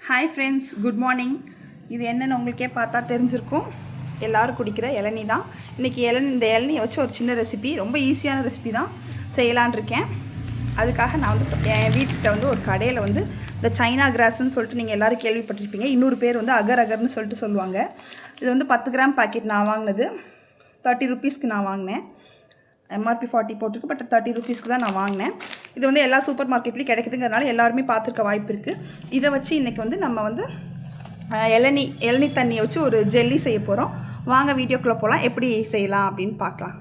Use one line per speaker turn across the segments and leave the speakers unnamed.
Hi friends, good morning. இது என்னென்னு உங்களுக்கே பார்த்தா தெரிஞ்சிருக்கும். எல்லோரும் குடிக்கிற இளநீ தான். இன்றைக்கி இந்த இளநியை வச்சு ஒரு சின்ன ரெசிபி, ரொம்ப ஈஸியான ரெசிபி தான் செய்யலான் இருக்கேன். அதுக்காக நான் வந்து என் வீட்டுக்கிட்ட வந்து ஒரு கடையில் வந்து இந்த சைனா கிராஸ்ன்னு சொல்லிட்டு நீங்கள் எல்லோரும் கேள்விப்பட்டிருப்பீங்க. இன்னொரு பேர் வந்து அகர் அகர்னு சொல்லிட்டு சொல்லுவாங்க. இது வந்து 10 கிராம் பாக்கெட் நான் வாங்கினது 30 ருபீஸ்க்கு நான் வாங்கினேன். எம்ஆர்பி 40 போட்டிருக்கு, பட் 30 ருபீஸ்க்கு தான் நான் வாங்கினேன். இது வந்து எல்லா சூப்பர் மார்க்கெட்லேயும் கிடைக்குதுங்கிறதுனால எல்லாருமே பார்த்துருக்க வாய்ப்பு இருக்குது. இதை வச்சு இன்றைக்கி வந்து நம்ம வந்து இளநீ தண்ணியை வச்சு ஒரு ஜெல்லி செய்ய போகிறோம். வாங்க வீடியோக்குள்ளே போகலாம், எப்படி செய்யலாம் அப்படின்னு பார்க்கலாம்.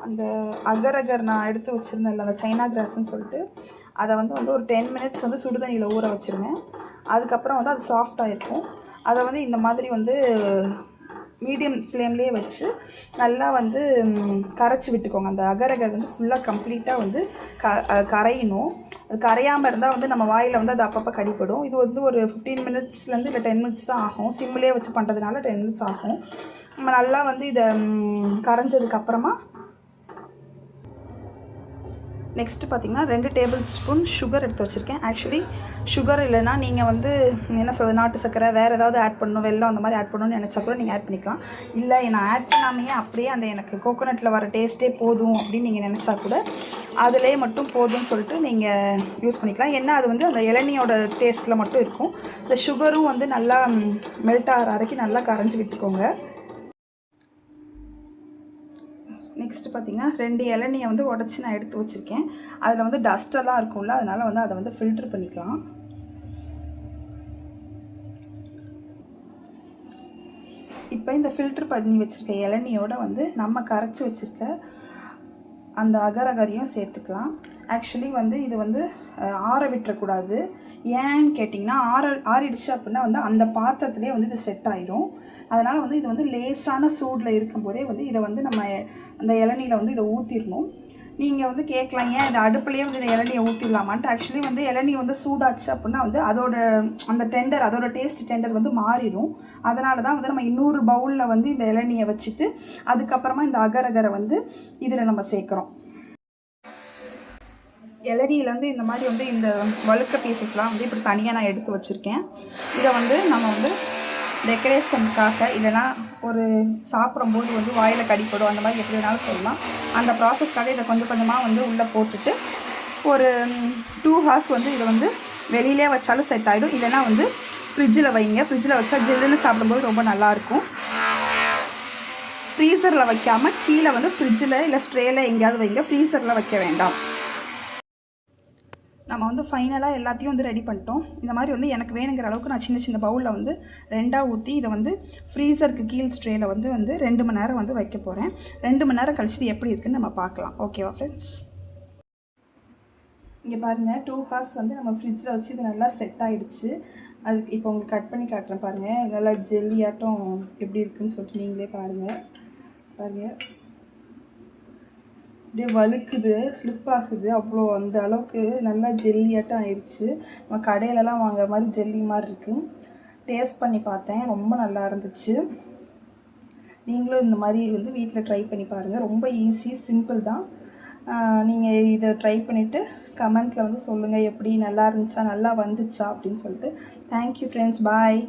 அந்த அகர் அகர் நான் எடுத்து வச்சுருந்தேன், அந்த சைனா கிராஸ்ன்னு சொல்லிட்டு, அதை வந்து ஒரு 10 மினிட்ஸ் வந்து சுடுதண்ணியில் ஊற வச்சுருந்தேன். அதுக்கப்புறம் வந்து அது சாஃப்டாக இருக்கும். அதை வந்து இந்த மாதிரி வந்து மீடியம் ஃப்ளேம்லேயே வச்சு நல்லா வந்து கரைச்சி விட்டுக்கோங்க. அந்த அகர் அகர் வந்து ஃபுல்லாக கம்ப்ளீட்டாக வந்து கரையணும். அது கரையாமல் இருந்தால் வந்து நம்ம வாயில் வந்து அது அப்பப்போ கடிப்படும். இது வந்து ஒரு 15 மினிட்ஸ்லேருந்து இல்லை 10 மினிட்ஸ் தான் ஆகும். சிம்மிலே வச்சு பண்ணுறதுனால 10 மினிட்ஸ் ஆகும். நம்ம நல்லா வந்து இதை கரைஞ்சதுக்கப்புறமா நெக்ஸ்ட்டு பார்த்திங்கன்னா 2 டேபிள் ஸ்பூன் சுகர் எடுத்து வச்சுருக்கேன். ஆக்சுவலி சுகர் இல்லைனா நீங்கள் வந்து என்ன சொல்கிறது, நாட்டு சர்க்கரை வேறு ஏதாவது ஆட் பண்ணணும், வெல்லம் அந்த மாதிரி ஆட் பண்ணணும்னு நினச்சா கூட நீங்கள் ஆட் பண்ணிக்கலாம். இல்லை நான் ஆட் பண்ணாமையே அப்படியே அந்த எனக்கு கோகோனட்டில் வர டேஸ்ட்டே போதும் அப்படின்னு நீங்கள் நினச்சா கூட அதிலே மட்டும் போதும்னு சொல்லிட்டு நீங்கள் யூஸ் பண்ணிக்கலாம். ஏன்னா அது வந்து அந்த இளநியோட டேஸ்ட்டில் மட்டும் இருக்கும். இந்த சுகரும் வந்து நல்லா மெல்ட் ஆகிற வரைக்கும் நல்லா கரைஞ்சி விட்டுக்கோங்க. நெக்ஸ்ட்டு பார்த்திங்கன்னா 2 இளநியை வந்து உடச்சி நான் எடுத்து வச்சுருக்கேன். அதில் வந்து டஸ்ட்டெல்லாம் இருக்கும்ல, அதனால் வந்து அதை வந்து ஃபில்ட்ரு பண்ணிக்கலாம். இப்போ இந்த ஃபில்ட்ரு பண்ணி வச்சுருக்க இளநியோட வந்து நம்ம கரைச்சி வச்சுருக்க அந்த அகர் அகரையும் சேர்த்துக்கலாம். ஆக்சுவலி வந்து இது வந்து ஆற விட்டுறக்கூடாது. ஏன்னு கேட்டிங்கன்னா ஆறிடுச்சு அப்படின்னா வந்து அந்த பாத்திரத்துலேயே வந்து இது செட் ஆயிரும். அதனால் வந்து இது வந்து லேசான சூடில் இருக்கும்போதே வந்து இதை வந்து நம்ம அந்த இளநியில் வந்து இதை ஊற்றிடணும். நீங்கள் வந்து கேட்கலாம், ஏன் இந்த அடுப்புலேயே வந்து இந்த இளநியை ஊற்றிடலாமான்ட்டு. ஆக்சுவலி வந்து இளநீ வந்து சூடாச்சு அப்படின்னா வந்து அதோட அந்த டெண்டர், அதோட டேஸ்ட் டெண்டர் வந்து மாறிடும். அதனால தான் வந்து நம்ம இன்னொரு பவுலில் வந்து இந்த இளநியை வச்சுட்டு அதுக்கப்புறமா இந்த அகர் அகரை வந்து இதில் நம்ம சேர்க்குறோம். இளநியிலேருந்து இந்த மாதிரி வந்து இந்த வழுக்க பீசஸ்லாம் வந்து இப்படி தனியாக நான் எடுத்து வச்சுருக்கேன். இதை வந்து நம்ம வந்து டெக்கரேஷனுக்காக இல்லைனா ஒரு சாப்பிடும்போது வந்து வாயில் கடிப்படும், அந்த மாதிரி எப்படி வேணாலும் சொல்லலாம். அந்த ப்ராசஸ்க்காக இதை கொஞ்சம் கொஞ்சமாக வந்து உள்ளே போட்டுட்டு ஒரு 2 ஹார்ஸ் வந்து இதை வந்து வெளியிலே வச்சாலும் செட் ஆகிடும். இல்லைனா வந்து ஃப்ரிட்ஜில் வைங்க. ஃப்ரிட்ஜில் வச்சா ஜில்லுன்னு சாப்பிடும்போது ரொம்ப நல்லாயிருக்கும். ஃப்ரீசரில் வைக்காமல் கீழே வந்து ஃப்ரிட்ஜில் இல்லை ஸ்ட்ரேயில் எங்கேயாவது வைங்க. ஃப்ரீசரில் வைக்க வேண்டாம். நம்ம வந்து ஃபைனலாக எல்லாத்தையும் வந்து ரெடி பண்ணிட்டோம். இந்த மாதிரி வந்து எனக்கு வேணுங்கிற அளவுக்கு நான் சின்ன சின்ன பவுலில் வந்து 2ஆக ஊற்றி இதை வந்து ஃப்ரீசருக்கு கீழ் ஸ்ட்ரேயில் வந்து 2 மணி நேரம் வந்து வைக்க போகிறேன். 2 மணி நேரம் கழிச்சு இது எப்படி இருக்குன்னு நம்ம பார்க்கலாம். ஓகேவா ஃப்ரெண்ட்ஸ்? இங்கே பாருங்கள், 2 ஹார்ஸ் வந்து நம்ம ஃப்ரிட்ஜில் வச்சு இது நல்லா செட் ஆகிடுச்சு. அதுக்கு இப்போ உங்களுக்கு கட் பண்ணி காட்டுறேன் பாருங்கள். நல்லா ஜெல்லியாட்டம் எப்படி இருக்குதுன்னு சொல்லிட்டு நீங்களே பாருங்கள். அப்படியே வழுக்குது, ஸ்லிப் ஆகுது, அவ்வளோ அந்த அளவுக்கு நல்லா ஜெல்லியாட்டம் ஆயிடுச்சு. நம்ம கடையிலலாம் வாங்குற மாதிரி ஜெல்லி மாதிரி இருக்குது. டேஸ்ட் பண்ணி பார்த்தேன், ரொம்ப நல்லா இருந்துச்சு. நீங்களும் இந்த மாதிரி வந்து வீட்டில் ட்ரை பண்ணி பாருங்கள். ரொம்ப ஈஸி, சிம்பிள் தான். நீங்கள் இதை ட்ரை பண்ணிவிட்டு கமெண்ட்டில் வந்து சொல்லுங்கள், எப்படி நல்லா இருந்துச்சா, நல்லா வந்துச்சா அப்படின்னு சொல்லிட்டு. தேங்க்யூ ஃப்ரெண்ட்ஸ், பாய்.